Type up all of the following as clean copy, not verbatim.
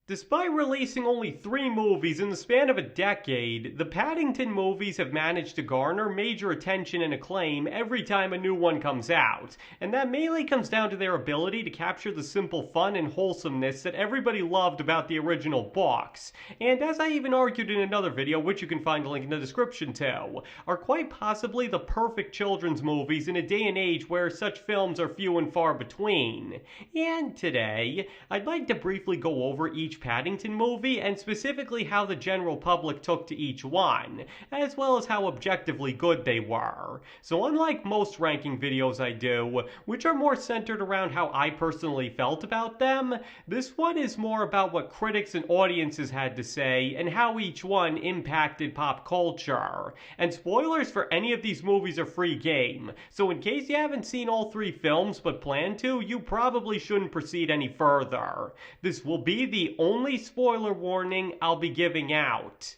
Despite releasing only 3 movies in the span of a decade, the Paddington movies have managed to garner major attention and acclaim every time a new one comes out, and that mainly comes down to their ability to capture the simple fun and wholesomeness that everybody loved about the original books, and as I even argued in another video, which you can find a link in the description to, are quite possibly the perfect children's movies in a day and age where such films are few and far between. And today, I'd like to briefly go over each Paddington movie and specifically how the general public took to each one, as well as how objectively good they were. So unlike most ranking videos I do, which are more centered around how I personally felt about them, this one is more about what critics and audiences had to say and how each one impacted pop culture. And spoilers for any of these movies are free game, so in case you haven't seen all 3 films but plan to, you probably shouldn't proceed any further. This will be the only spoiler warning I'll be giving out.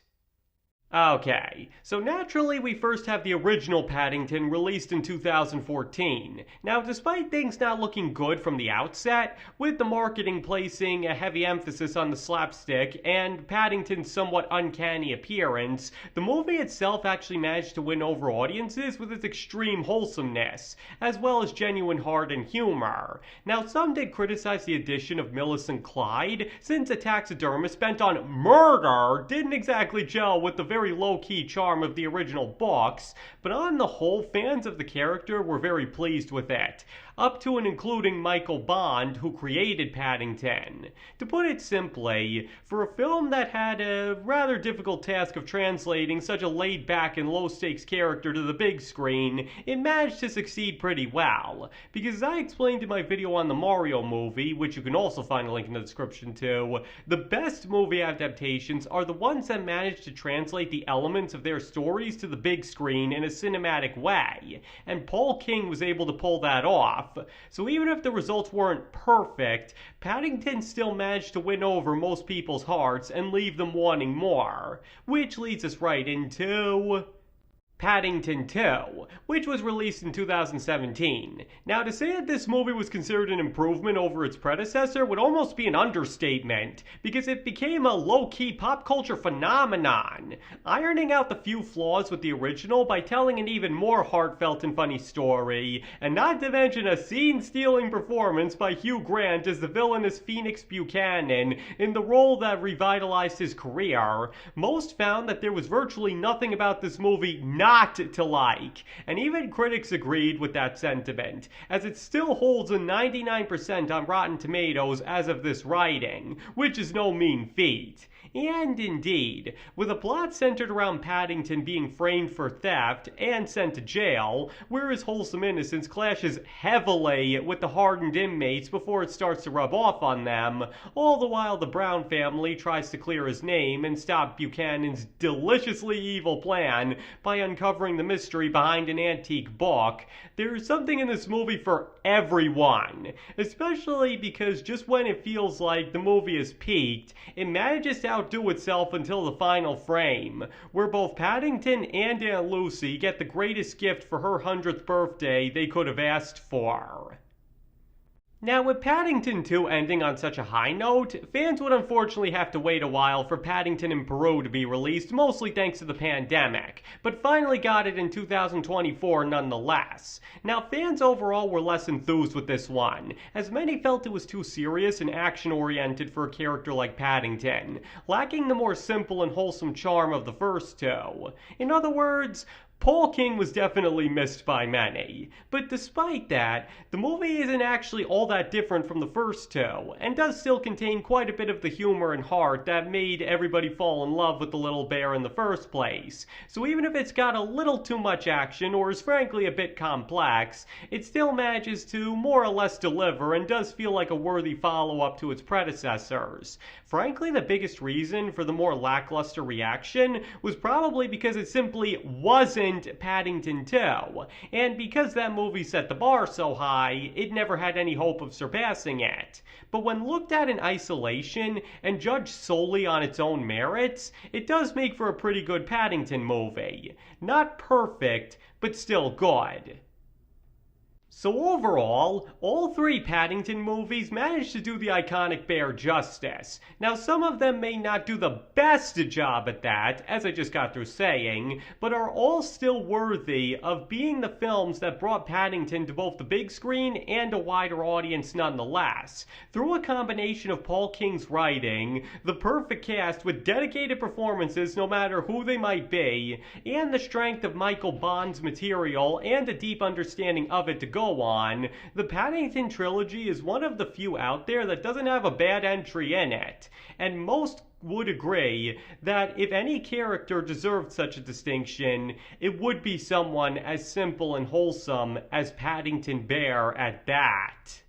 Okay, so naturally we first have the original Paddington released in 2014. Now, despite things not looking good from the outset, with the marketing placing a heavy emphasis on the slapstick and Paddington's somewhat uncanny appearance, the movie itself actually managed to win over audiences with its extreme wholesomeness, as well as genuine heart and humor. Now, some did criticize the addition of Millicent Clyde, since a taxidermist bent on murder didn't exactly gel with the very low-key charm of the original books, but on the whole, fans of the character were very pleased with it, up to and including Michael Bond, who created Paddington. To put it simply, for a film that had a rather difficult task of translating such a laid-back and low-stakes character to the big screen, it managed to succeed pretty well, because as I explained in my video on the Mario movie, which you can also find a link in the description to, the best movie adaptations are the ones that manage to translate the elements of their stories to the big screen in a cinematic way, and Paul King was able to pull that off. So even if the results weren't perfect, Paddington still managed to win over most people's hearts and leave them wanting more, which leads us right into Paddington 2, which was released in 2017. Now, to say that this movie was considered an improvement over its predecessor would almost be an understatement, because it became a low-key pop culture phenomenon, ironing out the few flaws with the original by telling an even more heartfelt and funny story, and not to mention a scene-stealing performance by Hugh Grant as the villainous Phoenix Buchanan in the role that revitalized his career. Most found that there was virtually nothing about this movie not to like, and even critics agreed with that sentiment, as it still holds a 99% on Rotten Tomatoes as of this writing, which is no mean feat. And indeed, with a plot centered around Paddington being framed for theft and sent to jail, where his wholesome innocence clashes heavily with the hardened inmates before it starts to rub off on them, all the while the Brown family tries to clear his name and stop Buchanan's deliciously evil plan by uncovering the mystery behind an antique book, there's something in this movie for everyone, especially because just when it feels like the movie has peaked, it manages to outdo itself until the final frame, where both Paddington and Aunt Lucy get the greatest gift for her 100th birthday they could have asked for. Now, with Paddington 2 ending on such a high note, fans would unfortunately have to wait a while for Paddington in Peru to be released, mostly thanks to the pandemic, but finally got it in 2024 nonetheless. Now, fans overall were less enthused with this one, as many felt it was too serious and action-oriented for a character like Paddington, lacking the more simple and wholesome charm of the first 2. In other words, Paul King was definitely missed by many, but despite that, the movie isn't actually all that different from the first 2, and does still contain quite a bit of the humor and heart that made everybody fall in love with the little bear in the first place. So even if it's got a little too much action or is frankly a bit complex, it still manages to more or less deliver and does feel like a worthy follow-up to its predecessors. Frankly, the biggest reason for the more lackluster reaction was probably because it simply wasn't Paddington 2, and because that movie set the bar so high, it never had any hope of surpassing it. But when looked at in isolation and judged solely on its own merits, it does make for a pretty good Paddington movie. Not perfect, but still good. So overall, all three Paddington movies managed to do the iconic bear justice. Now some of them may not do the best job at that, as I just got through saying, but are all still worthy of being the films that brought Paddington to both the big screen and a wider audience nonetheless. Through a combination of Paul King's writing, the perfect cast with dedicated performances no matter who they might be, and the strength of Michael Bond's material and a deep understanding of it to go on, the Paddington Trilogy is one of the few out there that doesn't have a bad entry in it. And most would agree that if any character deserved such a distinction, it would be someone as simple and wholesome as Paddington Bear at that.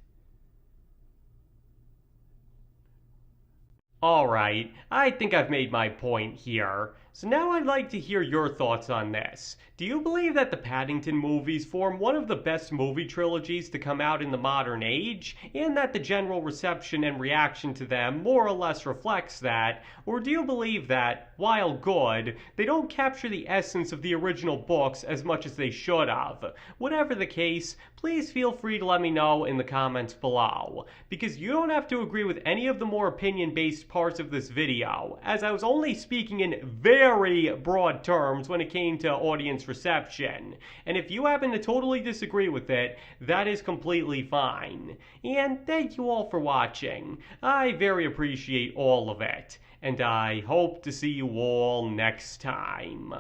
Alright, I think I've made my point here. So now I'd like to hear your thoughts on this. Do you believe that the Paddington movies form one of the best movie trilogies to come out in the modern age, and that the general reception and reaction to them more or less reflects that? Or do you believe that, while good, they don't capture the essence of the original books as much as they should have? Whatever the case, please feel free to let me know in the comments below, because you don't have to agree with any of the more opinion-based parts of this video, as I was only speaking in very broad terms when it came to audience reception. And if you happen to totally disagree with it, that is completely fine. And thank you all for watching. I very appreciate all of it. And I hope to see you all next time.